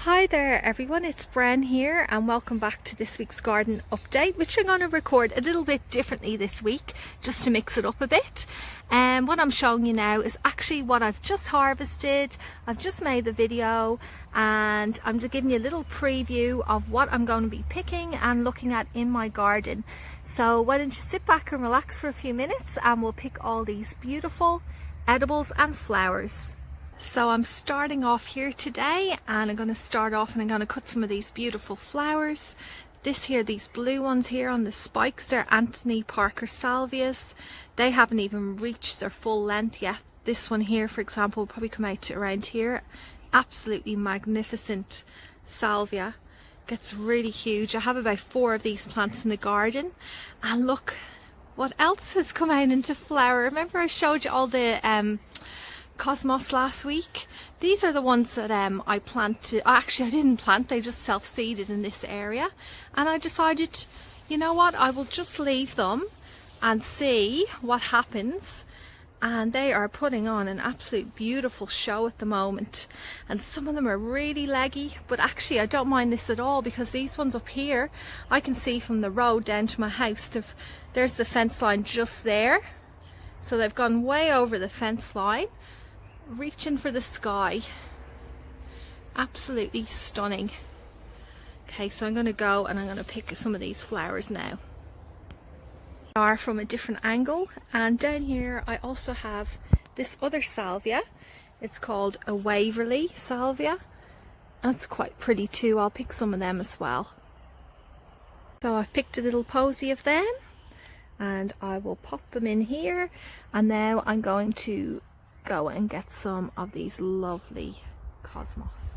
Hi there everyone, it's Bren here and welcome back to this week's garden update, which I'm going to record a little bit differently this week just to mix it up a bit. And what I'm showing you now is actually what I've just harvested. I've just made the video and I'm just giving you a little preview of what I'm going to be picking and looking at in my garden. So why don't you sit back and relax for a few minutes and we'll pick all these beautiful edibles and flowers. So I'm starting off here today and I'm going to start off and I'm going to cut some of these beautiful flowers. These blue ones here on the spikes, they're Anthony Parker salvias. They haven't even reached their full length yet. This one here, for example, will probably come out to around here. Absolutely magnificent salvia. Gets really huge. I have about 4 of these plants in the garden. And look what else has come out into flower. Remember I showed you all the cosmos last week? These are the ones that I planted. Actually, I didn't plant, they just self-seeded in this area, and I decided, you know what, I will just leave them and see what happens. And they are putting on an absolute beautiful show at the moment, and some of them are really leggy, but actually I don't mind this at all because these ones up here I can see from the road down to my house. There's the fence line just there, so they've gone way over the fence line, reaching for the sky. Absolutely stunning. Okay, so I'm going to go and I'm going to pick some of these flowers now. Are from a different angle, and down here I also have this other salvia. It's called a Waverley salvia. That's quite pretty too. I'll pick some of them as well. So I've picked a little posy of them and I will pop them in here, and now I'm going to go and get some of these lovely cosmos.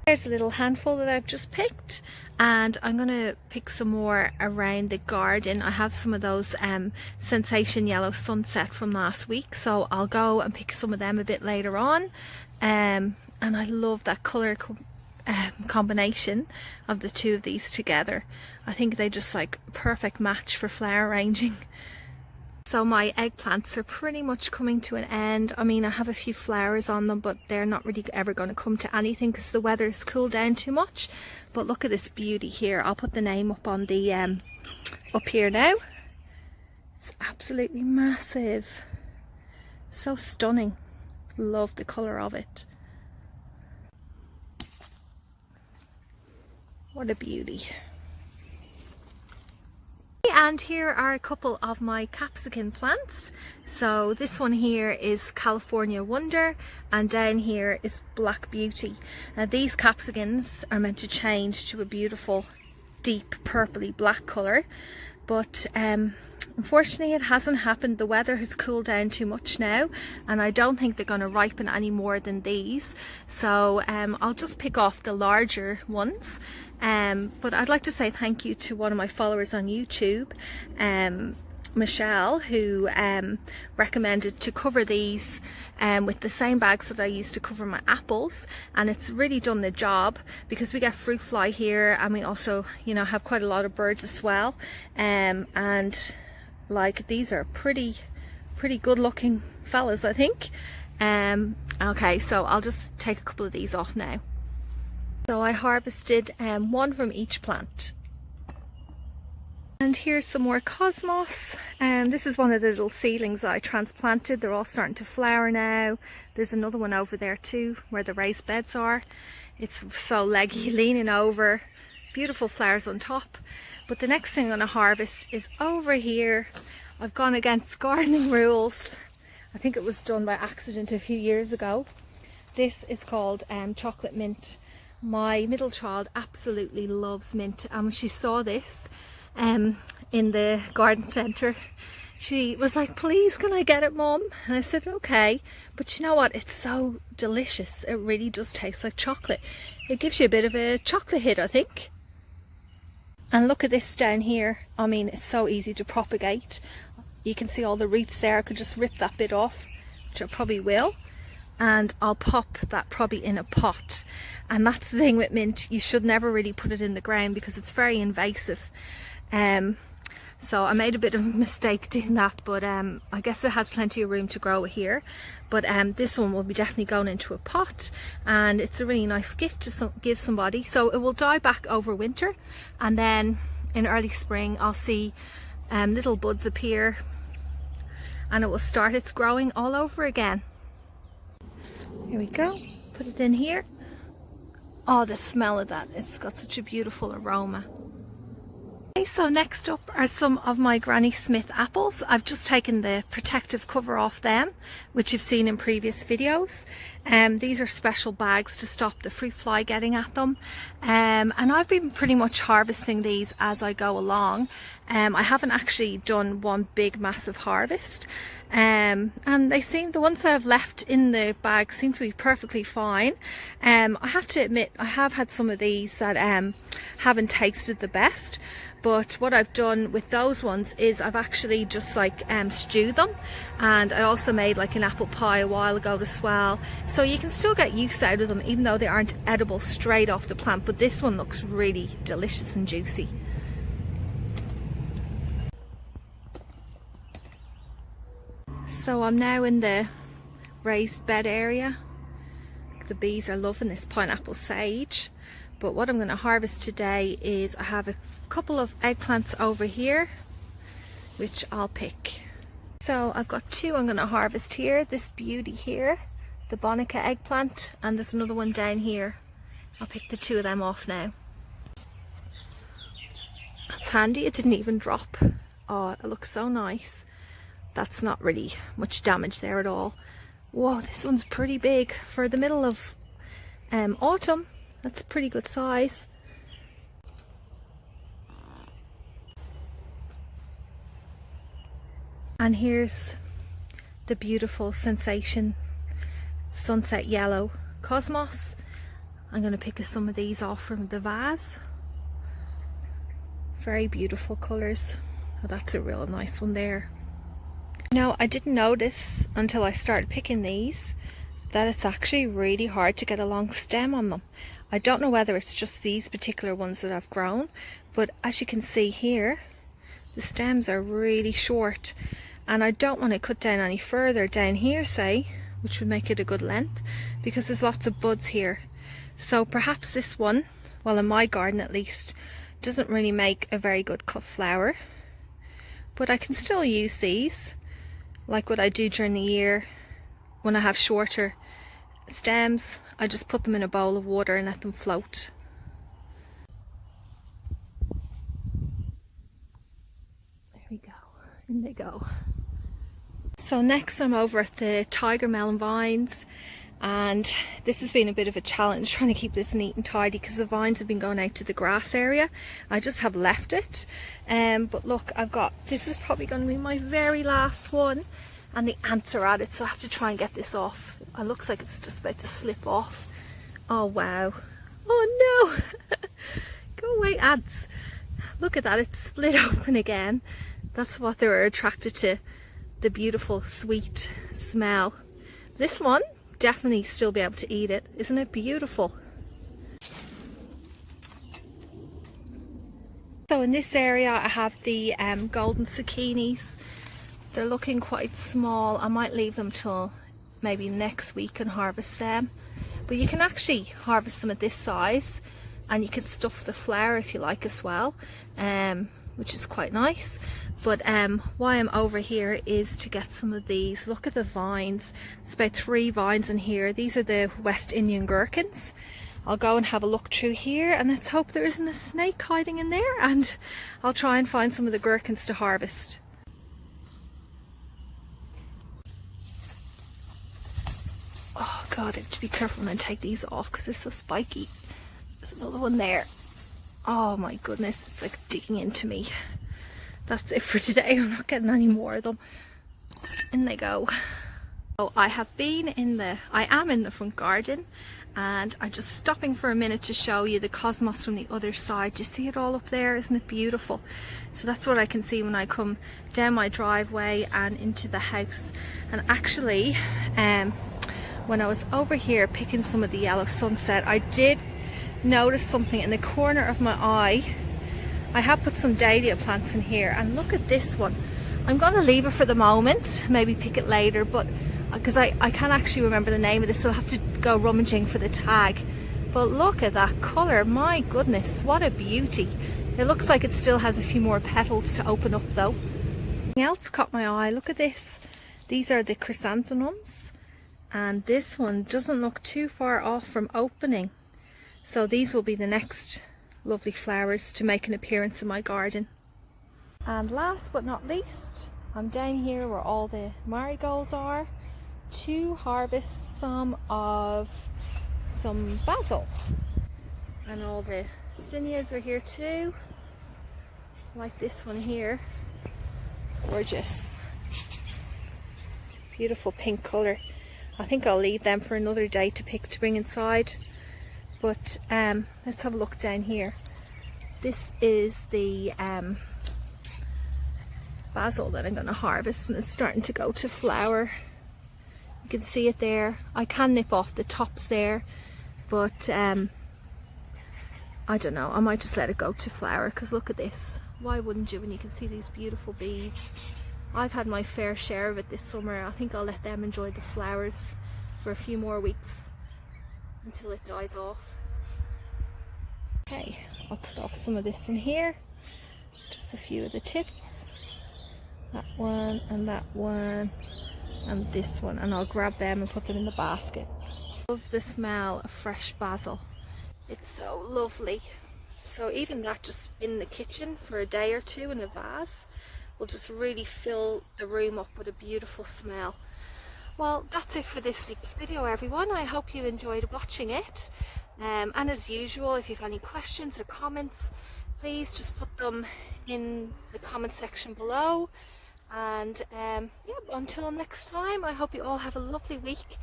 There's a little handful that I've just picked, and I'm going to pick some more around the garden. I have some of those Sensation Yellow Sunset from last week, so I'll go and pick some of them a bit later on. And I love that colour combination of the two of these together. I think they just like a perfect match for flower arranging. So my eggplants are pretty much coming to an end. I mean, I have a few flowers on them, but they're not really ever going to come to anything because the weather's cooled down too much. But look at this beauty here. I'll put the name up on the up here now. It's absolutely massive. So stunning. Love the colour of it. What a beauty. And here are a couple of my capsicum plants. So this one here is California Wonder, and down here is Black Beauty. Now these capsicums are meant to change to a beautiful deep purpley black colour, but unfortunately it hasn't happened. The weather has cooled down too much now, and I don't think they're going to ripen any more than these. So I'll just pick off the larger ones. But I'd like to say thank you to one of my followers on YouTube, Michelle, who recommended to cover these with the same bags that I used to cover my apples, and it's really done the job because we get fruit fly here, and we also, you know, have quite a lot of birds as well. And like, these are pretty good looking fellas, I think. Okay, so I'll just take a couple of these off now. So I harvested one from each plant. And here's some more cosmos. This is one of the little seedlings that I transplanted. They're all starting to flower now. There's another one over there too, where the raised beds are. It's so leggy, leaning over. Beautiful flowers on top. But the next thing I'm going to harvest is over here. I've gone against gardening rules. I think it was done by accident a few years ago. This is called chocolate mint. My middle child absolutely loves mint, and when she saw this in the garden centre, she was like, please can I get it, Mum? And I said okay. But you know what, it's so delicious. It really does taste like chocolate. It gives you a bit of a chocolate hit, I think. And look at this down here. I mean, it's so easy to propagate. You can see all the roots there. I could just rip that bit off, which I probably will, and I'll pop that probably in a pot. And that's the thing with mint, you should never really put it in the ground because it's very invasive. So I made a bit of a mistake doing that, but I guess it has plenty of room to grow here. But this one will be definitely going into a pot, and it's a really nice gift to give somebody. So it will die back over winter, and then in early spring I'll see little buds appear, and it will start its growing all over again. Here we go, put it in here. Oh, the smell of that, it's got such a beautiful aroma. Okay, so next up are some of my Granny Smith apples. I've just taken the protective cover off them, which you've seen in previous videos. These are special bags to stop the fruit fly getting at them. And I've been pretty much harvesting these as I go along. I haven't actually done one big massive harvest. And they seem, the ones that I've left in the bag seem to be perfectly fine. I have to admit, I have had some of these that haven't tasted the best. But what I've done with those ones is I've actually just like stewed them, and I also made like an apple pie a while ago as well. So you can still get use out of them even though they aren't edible straight off the plant, but this one looks really delicious and juicy. So I'm now in the raised bed area. The bees are loving this pineapple sage. But what I'm going to harvest today is I have a couple of eggplants over here, which I'll pick. So I've got two I'm going to harvest here. This beauty here, the Bonica eggplant, and there's another one down here. I'll pick the two of them off now. That's handy, it didn't even drop. Oh, it looks so nice. That's not really much damage there at all. Whoa, this one's pretty big for the middle of autumn. That's a pretty good size. And here's the beautiful sensation sunset yellow cosmos. I'm going to pick some of these off from the vase. Very beautiful colours. Oh, that's a real nice one there. Now, I didn't notice until I started picking these that it's actually really hard to get a long stem on them. I don't know whether it's just these particular ones that I've grown, but as you can see here, the stems are really short, and I don't want to cut down any further down here, say, which would make it a good length, because there's lots of buds here. So perhaps this one, well, in my garden at least, doesn't really make a very good cut flower, but I can still use these like what I do during the year when I have shorter stems. I just put them in a bowl of water and let them float. There we go, in they go. So next I'm over at the tiger melon vines, and this has been a bit of a challenge trying to keep this neat and tidy because the vines have been going out to the grass area. I just have left it, but look, this is probably going to be my very last one, and the ants are at it, so I have to try and get this off. It looks like it's just about to slip off. Oh wow. Oh no. Go away, ants. Look at that, it's split open again. That's what they were attracted to, the beautiful sweet smell. This one, definitely still be able to eat it. Isn't it beautiful? So in this area I have the golden zucchinis. They're looking quite small. I might leave them till maybe next week and harvest them. But you can actually harvest them at this size, and you can stuff the flower if you like as well, which is quite nice. But why I'm over here is to get some of these. Look at the vines. There's about 3 vines in here. These are the West Indian gherkins. I'll go and have a look through here, and let's hope there isn't a snake hiding in there, and I'll try and find some of the gherkins to harvest. Oh god, I have to be careful when I take these off because they're so spiky. There's another one there. Oh my goodness, it's like digging into me. That's it for today. I'm not getting any more of them. In they go. Oh, I am in the front garden, and I'm just stopping for a minute to show you the cosmos from the other side. Do you see it all up there? Isn't it beautiful? So that's what I can see when I come down my driveway and into the house. And actually, when I was over here picking some of the yellow sunset, I did notice something in the corner of my eye. I have put some dahlia plants in here, and look at this one. I'm going to leave it for the moment, maybe pick it later, but because I can't actually remember the name of this, so I'll have to go rummaging for the tag. But look at that colour, my goodness, what a beauty. It looks like it still has a few more petals to open up though. Something else caught my eye, look at this. These are the chrysanthemums, and this one doesn't look too far off from opening. So these will be the next lovely flowers to make an appearance in my garden. And last but not least, I'm down here where all the marigolds are to harvest some basil. And all the zinnias are here too, like this one here. Gorgeous, beautiful pink colour. I think I'll leave them for another day to pick to bring inside. But let's have a look down here. This is the basil that I'm going to harvest, and it's starting to go to flower. You can see it there. I can nip off the tops there, but I don't know, I might just let it go to flower, because look at this. Why wouldn't you, when you can see these beautiful bees? I've had my fair share of it this summer. I think I'll let them enjoy the flowers for a few more weeks until it dies off. Okay, I'll put off some of this in here, just a few of the tips. That one and that one and this one, and I'll grab them and put them in the basket. Love the smell of fresh basil. It's so lovely. So even that just in the kitchen for a day or two in a vase will just really fill the room up with a beautiful smell. Well, that's it for this week's video, everyone. I hope you enjoyed watching it. And as usual, if you have any questions or comments, please just put them in the comment section below. And yeah, until next time, I hope you all have a lovely week,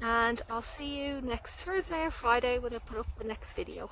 and I'll see you next Thursday or Friday when I put up the next video.